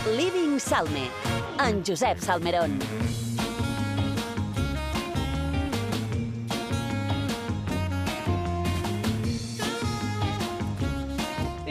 Living Salme, en Josep Salmerón.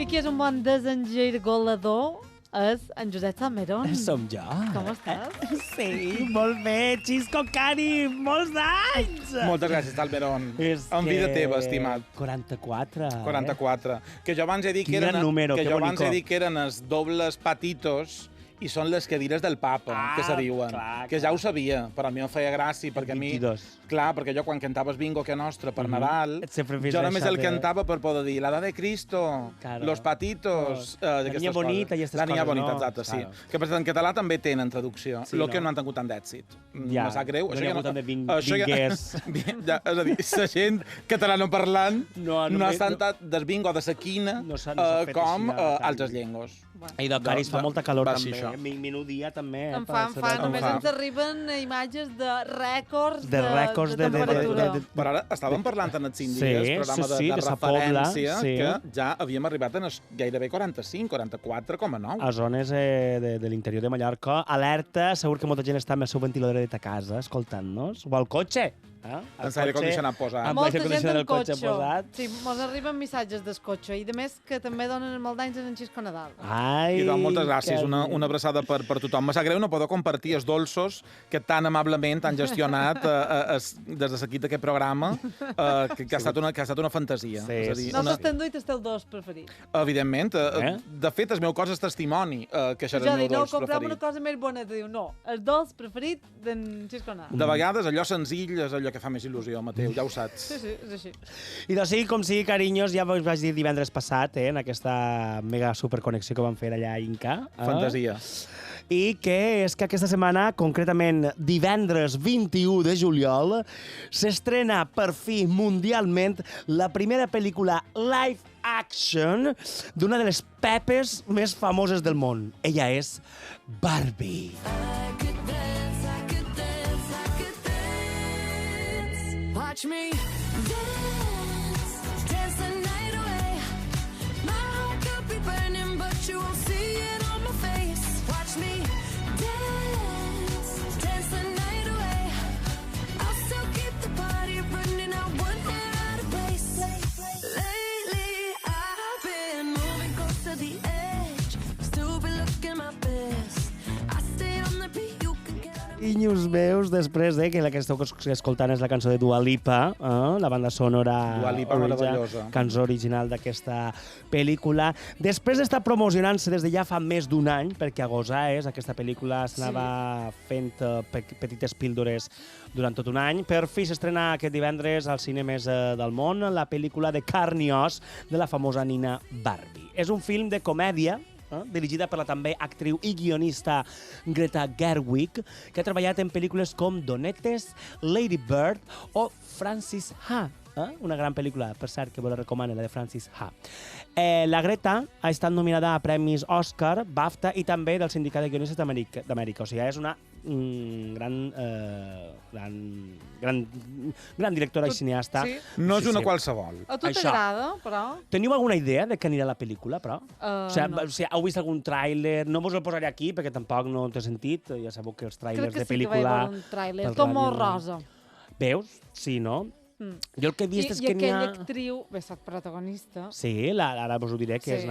I qui és un bon desengergolador és en Josep Salmerón. Som jo. Com estàs? Sí, molt bé. Xisco Cari, molts anys! Moltes gràcies, Salmerón. És En vida teva, estimat. 44. 44. Que jo abans he dit Quin que eren, gran número, que que jo abans bonico. he dit que eren els dobles patitos i són les cadires del papa, que se diuen. clar, que ja ho sabia, però a mi em feia gràcia, perquè a mi... 22. Clar, perquè jo quan cantaves Bingo que nostre per Nadal, Sempre fes jo només això el de- cantava per poder dir la edad de Cristo, Claro. los patitos, La d'aquestes niña coses. bonita i aquestes La niña coses, bonita, no? exacte, sí. Claro. Que per tant, en català també tenen traducció, Sí, el que no? no han tingut tant d'èxit. Ja, Me sap greu. no n'hi ha hagut tant de això ja- vinguers. Ja, és a dir, la gent catalanoparlant No, no només- està tant del bingo de la quina No s'ha fet com així, tant. altres llengües. I del Cari fa molta calor, va ser també. això. Minudia, també. Em fa, només fa. ens arriben imatges de rècords De rècords de temperatura. Però ara estàvem parlant en els 5 Sí, dies, programa sí, de de Sa Pobla, referència, sí. que ja havíem arribat a gairebé 45, 44,9. A zones de l'interior de Mallorca. Alerta, segur que molta gent està amb el seu ventilador de casa, escoltant-nos. O al cotxe. Amb l'aire condicionat posat. Amb Molta l'aire gent condicionat en del cotxe cotxe. posat. Sí, mos arriben missatges del cotxe i, de més, que també donen molt d'anys en Xisco Nadal. Ai, I doncs, moltes gràcies. que- Una abraçada per tothom. Me sap greu no poder compartir els dolços que tan amablement han gestionat des de l'equip d'aquest programa, que ha estat una fantasia. Sí, És a dir, sí, No una- s'has enduit el teu dos preferit. Evidentment. Eh? De fet, el meu cos és testimoni que això era Jo el meu dic, no, dolç comprem preferit. una cosa més bona. Diu, no, el dolç preferit d'en Xisco Nadal. De vegades allò senzill és allò que fa més il·lusió, Mateu, ja ho saps. Sí, sí, és així. I doncs sí, com sigui, carinyos, ja us vaig dir divendres passat, en aquesta mega superconnexió que vam fer allà a Inca. Fantasia. I que és que aquesta setmana, concretament divendres 21 de juliol, s'estrena per fi mundialment la primera pel·lícula live action d'una de les pepes més famoses del món. Ella és Barbie. Watch me dance, dance the night away. My heart could be burning, but you won't see it on my face. Watch me dance, dance the night away. I'll still keep the party running, I wouldn't get out of place. Lately, I've been moving close to the edge, still be looking my best. I stay on the beat, you can count on me. Carinyos meus, després que la que esteu escoltant és la cançó de Dua Lipa, la banda sonora Dua Lipa meravellosa. cançó original d'aquesta pel·lícula. Després d'estar promocionant-se des de ja fa més d'un any, perquè a Gosaes aquesta pel·lícula s'anava fent petites píldores durant tot un any, per fi s'estrena aquest divendres als cinemes del món la pel·lícula de carn i os de la famosa nina Barbie. És un film de comèdia dirigida per la també actriu i guionista Greta Gerwig, que ha treballat en pel·lícules com Donettes, Lady Bird o Francis Ha. Una gran pel·lícula, per cert, que vos la recomano, la de Francis Ha. La Greta ha estat nominada a premis Oscar, BAFTA i també del Sindicat de Guionistes d'Amèrica. O sigui, és una gran directora i cineasta. Sí. No és Sí, una sí. qualsevol. A tu Això. t'agrada, però? Teniu alguna idea de què anirà la pel·lícula, però? No. O sigui, heu vist algun tràiler? No vos el posaré aquí, perquè tampoc no té sentit. Ja sabeu que els Crec tràilers que de sí que vaig pel·lícula... veure un tràiler. pel Tot molt ràdio. rosa. Veus? Sí, no? Jo el que he vist és I que n'hi aquella ha... actriu, bé, soc protagonista. Sí, ara vos ho diré, que Sí. és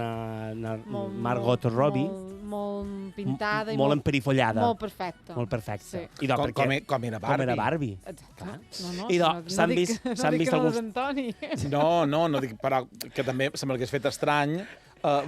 Molt, Margot Robbie. Molt pintada i molt emperifollada. Molt perfecta. Molt perfecta. Sí. I doncs, per què? Com era Com Barbie. era Barbie. Exacte. Clar. No, I no, s'han dic- vist- no s'han dic vist que no alguns- és Antoni. No dic, però que també se m'hagués fet estrany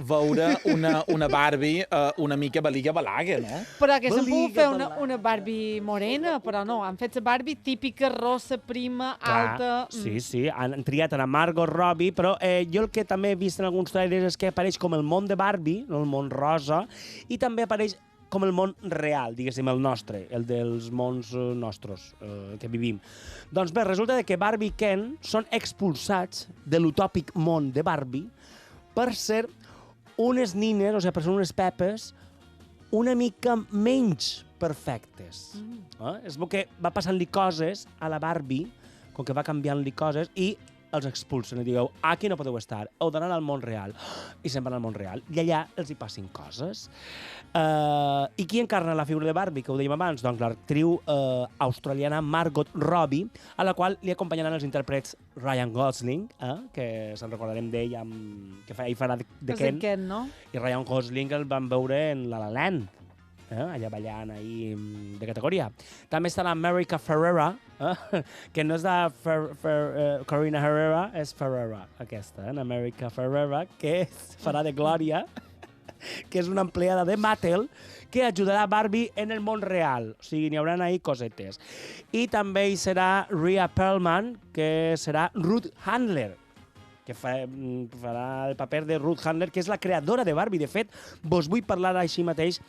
veure una Barbie una mica balaga, no? Però que se'n pugui Baliga, fer balada. una Barbie morena, però no, han fet la Barbie típica, rossa, prima, alta... Sí, han triat a la Margot Robbie, però jo el que també he vist en alguns trailers és que apareix com el món de Barbie, no el món rosa, i també apareix com el món real, diguéssim, el nostre, el dels mons nostres que vivim. Doncs bé, resulta que Barbie i Ken són expulsats de l'utòpic món de Barbie per ser unes nines, o sigui, per ser unes pepes, una mica menys perfectes. És bo que va passant-li coses a la Barbie, com que va canviant-li coses, i els expulsen i digueu, aquí no podeu estar, heu d'anar al món real. I se'n van al món real. I allà els hi passin coses. I qui encarna la figura de Barbie, que ho dèiem abans? Doncs l'actriu australiana Margot Robbie, a la qual li acompanyaran els intèrprets Ryan Gosling, que se'n recordarem d'ell, que ell farà de Ken, Ken, no? i Ryan Gosling el van veure en La La Land, allà ballant ahir de categoria. També està l'America Ferrera, que no és de Carina Herrera, és Ferrera, aquesta, l'America Ferrera, que farà de Glòria, que és una empleada de Mattel que ajudarà Barbie en el món real. O sigui, n'hi haurà ahí cosetes. I també hi serà Rhea Perlman, que serà Ruth Handler, que farà el paper de Ruth Handler, que és la creadora de Barbie. De fet, vos vull parlar així mateix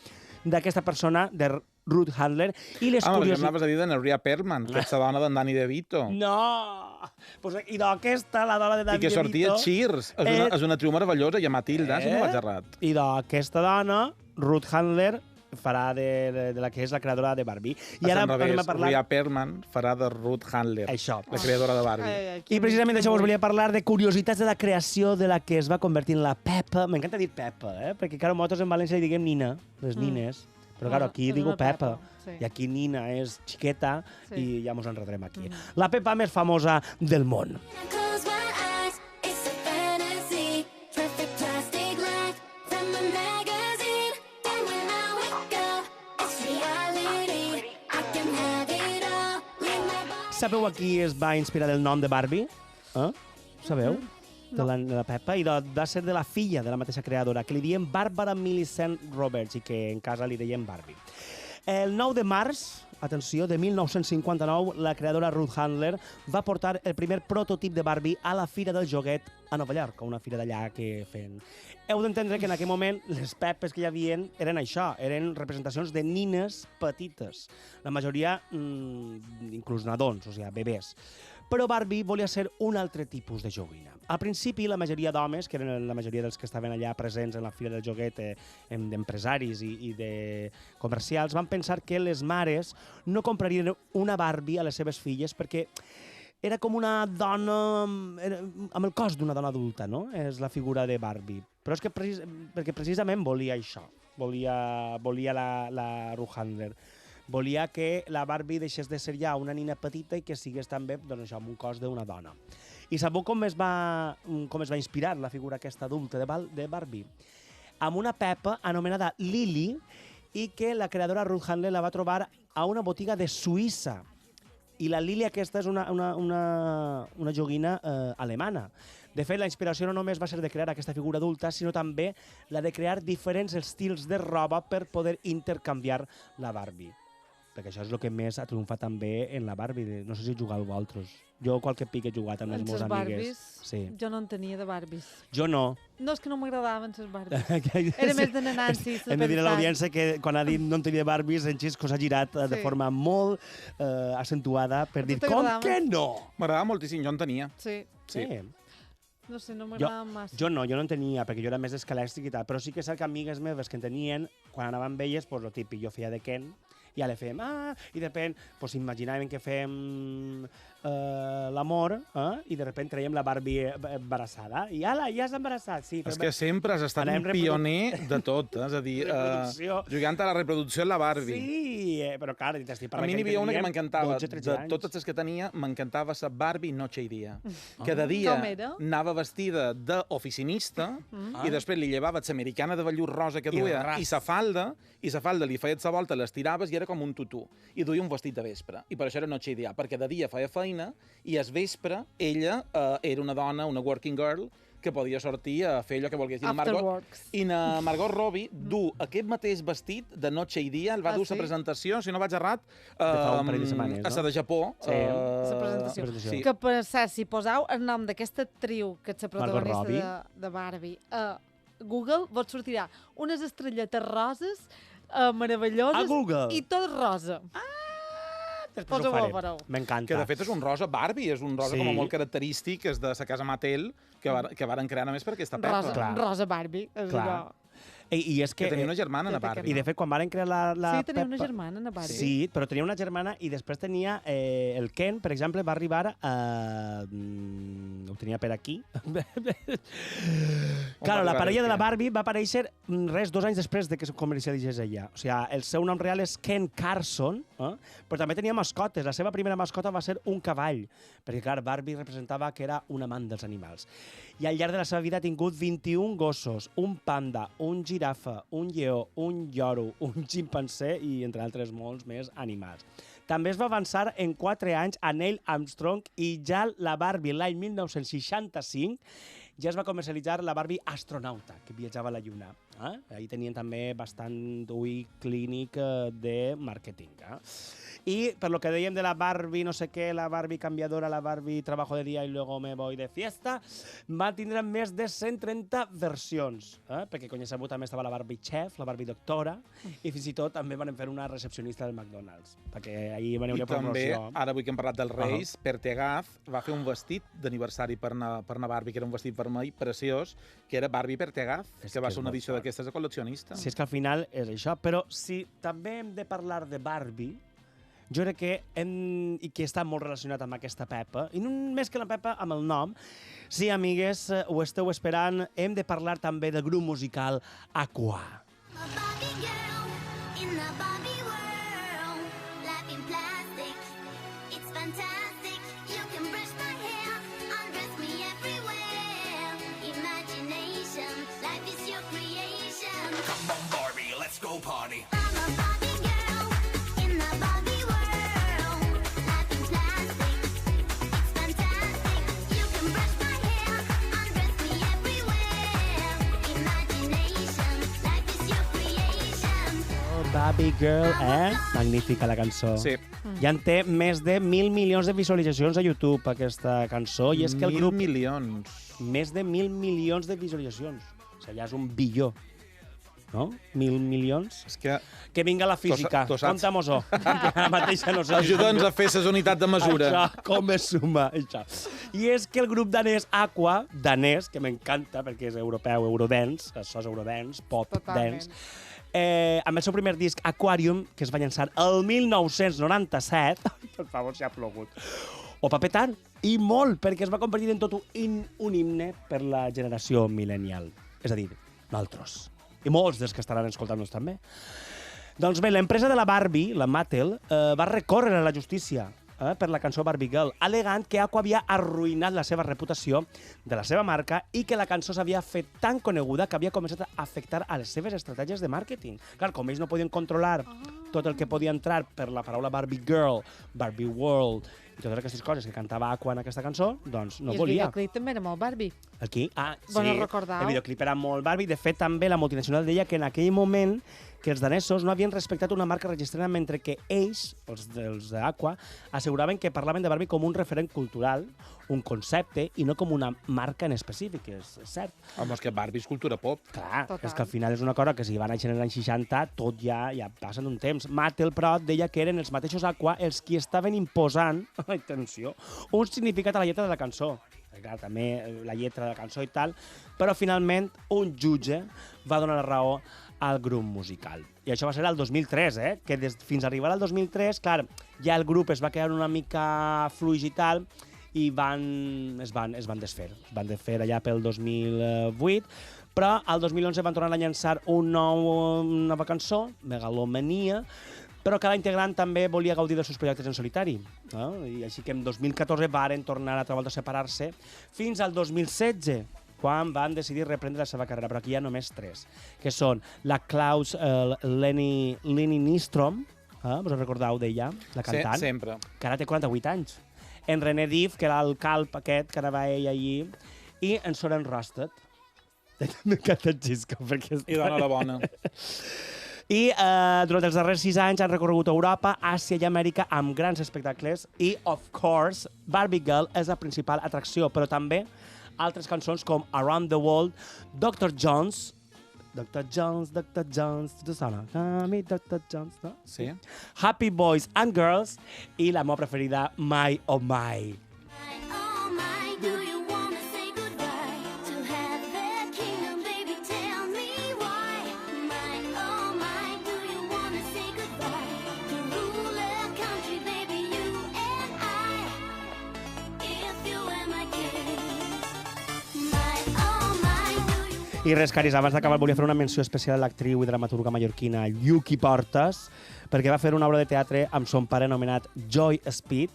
d'aquesta persona, de Ruth Handler, i les perquè curiositats... anaves a dir de Rhea Perlman, que és la dona d'en Danny DeVito. No! Pues, i d'aquesta, la dona de Danny DeVito... I que sortia a Cheers. És una actriu meravellosa, i a Matilda, si no vaig errat. I d'aquesta dona, Ruth Handler, farà de la que és la creadora de Barbie. I ara anem a parlar... Rhea Perlman farà de Ruth Handler, Això. la creadora de Barbie. I precisament d'això us volia parlar de curiositats de la creació de la que es va convertir en la Peppa. M'encanta dir Peppa, perquè claro, nosaltres en València li diguem Nina, les nines. Però claro, aquí digo Peppa. Sí. I aquí Nina és xiqueta i ja mos enredrem aquí. La Peppa més famosa del món. Close my eyes, it's a fantasy. Perfect plastic life from a magazine. Then when I wake up, it's reality. I can have it all. Leave my body. Sabeu a qui es va inspirar el nom de Barbie? Sabeu? De la Peppa, i va ser de la filla de la mateixa creadora, que li diem Barbara Millicent Roberts, i que en casa li deien Barbie. El 9 de març, atenció, de 1959, la creadora Ruth Handler va portar el primer prototip de Barbie a la Fira del Joguet a Nova York, una fira d'allà que feien. Heu d'entendre que en aquell moment les Peppes que hi havia eren això, eren representacions de nines petites, la majoria inclús nadons, o sigui, bebès. Però Barbie volia ser un altre tipus de joguina. Al principi, la majoria d'homes, que eren la majoria dels que estaven allà presents en la Fira del Joguet, d'empresaris i de comercials, van pensar que les mares no comprarien una Barbie a les seves filles perquè era com una dona amb el cos d'una dona adulta, no? És la figura de Barbie. Però és que perquè precisament volia això. Volia la Ruth Handler. Volia que la Barbie deixés de ser ja una nina petita i que sigués també doncs, això, amb un cos d'una dona. I sabeu com es va inspirar la figura aquesta adulta de Barbie? Amb una Peppa anomenada Lily i que la creadora Ruth Handler la va trobar a una botiga de Suïssa. I la Lily aquesta és una joguina alemana. De fet, la inspiració no només va ser de crear aquesta figura adulta, sinó també la de crear diferents estils de roba per poder intercanviar la Barbie. Perquè això és el que més ha triomfat també en la Barbie. No sé si jugueu vosaltres. Jo qualque pic he jugat amb les meves amigues. Sí. Jo no en tenia de Barbies. Jo no. No, és que no m'agradaven les Barbies. Era més de Nancy. Hem de dir a l'audiència que quan ha dit no en tenia de Barbies, en Xisco s'ha girat de forma molt accentuada per dir com que no? M'agradava moltíssim, jo en tenia. Sí. No sé, no m'agradava massa. Jo no en tenia, perquè jo era més escalèstic i tal, però sí que és cert que amigues meves que en tenien, quan anaven amb elles, doncs lo típic, jo feia de Ken, i ja le fèiem, i de repente, pues imaginaven que fèiem l'amor, i de repente traiem la Barbie embarassada, i ala, ja és embarassat, sí. És que sempre has estat un pioner de tot, és a dir, jugant a la reproducció en la Barbie. Sí, però clar, t'estic parlant. A mi n'hi havia una que m'encantava, de totes les que tenia, m'encantava la Barbie Noche i Dia, que de dia anava vestida d'oficinista i després li llevaves l'americana de vellut rosa que duia i la falda li feies la volta, l'estiraves i era com un tutú. I duia un vestit de vespre. I per això era Noche i Dia, perquè de dia feia feina i al vespre ella era una dona, una working girl, que podia sortir a fer allò que volgués. I na Margot Robbie du aquest mateix vestit de Noche i Dia, el va dur a la presentació, si no vaig errat, a la de Japó. La presentació. Que per cert, si poseu el nom d'aquesta actriu, que és la protagonista de Barbie, a Google vos sortirà unes estrelletes roses meravelloses i tot rosa. Després ho farem. M'encanta. Que de fet és un rosa Barbie, és un rosa com a molt característic, és de la casa Mattel, que varen crear només per aquesta Peppa. Rosa Barbie. I és que tenia una germana, na Barbie. I de fet, quan van crear la Sí, tenia una germana, na Barbie. Sí, però tenia una germana i després tenia el Ken, per exemple, va arribar a... Ho tenia per aquí. Claro, la parella de la Barbie va aparèixer 2 anys després de que es comercialitzés ella. O sigui, el seu nom real és Ken Carson, però també tenia mascotes. La seva primera mascota va ser un cavall, perquè, clar, Barbie representava que era un amant dels animals. I al llarg de la seva vida ha tingut 21 gossos, un panda, un girafa, un lleó, un lloro, un ximpanzé i, entre altres, molts més animals. També es va avançar en 4 anys a Neil Armstrong i ja la Barbie l'any 1965 ja es va comercialitzar la Barbie astronauta, que viatjava a la Lluna. Ahí tenien també bastant ull clínic de màrqueting. I per lo que dèiem de la Barbie no sé què, la Barbie cambiadora, la Barbie trabajo de día y luego me voy de fiesta, va tindre més de 130 versions, perquè com ja sabut també estava la Barbie chef, la Barbie doctora, i fins i tot també van fer una recepcionista del McDonald's, perquè ahir van haver promoció. I també, ara avui que hem parlat dels Reis, Pertegaz va fer un vestit d'aniversari per na Barbie, que era un vestit vermell preciós, que era Barbie Pertegaz, que va ser una edició d'aquestes de col·leccionista. Si és que al final és això, però si també hem de parlar de Barbie, jo crec que i que està molt relacionat amb aquesta Pepa, i no més que la Pepa, amb el nom. Sí, amigues, ho esteu esperant, hem de parlar també del grup musical Aqua. Come on, Barbie, let's go party. Barbie Girl, Magnífica la cançó. Sí. Ja en té més de 1.000 milions de visualitzacions a YouTube, aquesta cançó, i és que el grup... 1.000 milions. Més de 1.000 milions de visualitzacions. O sigui, ja és un billó. No? 1.000 milions? És que... Que vinga la física. Compta-mos-ho. Ara mateix no sé. Ajuda'ns a fer les unitats de mesura. Això, com es suma, això. I és que el grup danès Aqua, danès, que m'encanta perquè és europeu, Eurodance, això és Eurodance, pop, dance, amb el seu primer disc, Aquarium, que es va llançar el 1997, per favor, si ha plogut, ho va petar, i molt, perquè es va convertir en tot un himne per la generació millennial. És a dir, nosaltres. I molts dels que estaran escoltant-nos també. Doncs bé, l'empresa de la Barbie, la Mattel, va recórrer a la justícia per la cançó Barbie Girl, alegant que Aqua havia arruïnat la seva reputació de la seva marca i que la cançó s'havia fet tan coneguda que havia començat a afectar a les seves estratègies de màrqueting. Clar, com ells no podien controlar tot el que podia entrar per la paraula Barbie Girl, Barbie World i totes aquestes coses que cantava Aqua en aquesta cançó, doncs no volia. I el videoclip també era molt Barbie. Aquí? Sí, bueno, recordeu? El videoclip era molt Barbie. De fet, també la multinacional deia que en aquell moment que els danesos no havien respectat una marca registrada, mentre que ells, els d'Aqua, asseguraven que parlaven de Barbie com un referent cultural, un concepte, i no com una marca en específic, és cert. Home, és que Barbie és cultura pop. Clar, és que al final és una cosa que si va néixer en l'any 60, tot ja passa d'un temps. Mattel, però, deia que eren els mateixos Aqua els qui estaven imposant, atenció, un significat a la lletra de la cançó. Clar, també la lletra de la cançó i tal, però finalment un jutge va donar la raó al grup musical. I això va ser el 2003, que fins a arribar al 2003, clar, ja el grup es va quedar una mica fluix i tal, i es van desfer. Es van desfer allà pel 2008, però al 2011 van tornar a llançar una nova cançó, Megalomania, però cada integrant també volia gaudir dels seus projectes en solitari. I així que en 2014 varen tornar altra volta a separar-se fins al 2016, quan van decidir reprendre la seva carrera, però aquí hi ha només 3, que són la Klaus Leni Nystrom, vos recordeu d'ella, la cantant? Sí, sempre. Que ara té 48 anys. En René Div, que era el calp aquest, que anava ell allí, i en Soren Rosted. M'encanta el xisco, perquè... I dona la bona. I durant els darrers 6 anys han recorregut Europa, Àsia i Amèrica amb grans espectacles i, of course, Barbie Girl és la principal atracció, però també altres cançons com Around the World, Dr. Jones, tu sona? Dr. Jones, no? Sí. Happy Boys and Girls i la meva preferida, My Oh My. Oh my, do you wanna say goodbye to have that kingdom, baby? Tell me why. I res, Caris, abans d'acabar volia fer una menció especial a l'actriu i dramaturga mallorquina Yuki Portas, perquè va fer una obra de teatre amb son pare anomenat Joy Speed,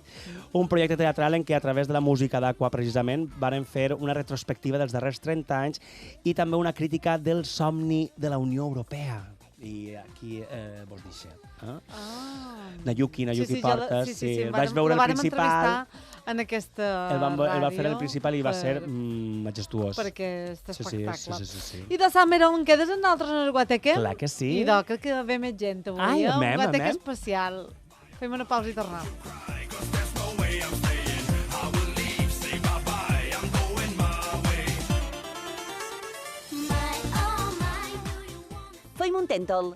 un projecte teatral en què a través de la música d'Aqua, precisament, varen fer una retrospectiva dels darrers 30 anys i també una crítica del somni de la Unió Europea. I aquí vos deixem. Na Yuki Portas. Sí, vaig veure el principal. En aquesta el va fer el ràdio principal i va ser majestuós. per aquest espectacle. Sí. I de Salmerón, quedes amb nosaltres en el Guateque? Clar que sí. I crec que ve més gent avui. Ai, Un amem. Guateque especial. Fem una pausa i tornem. Feim un tèntol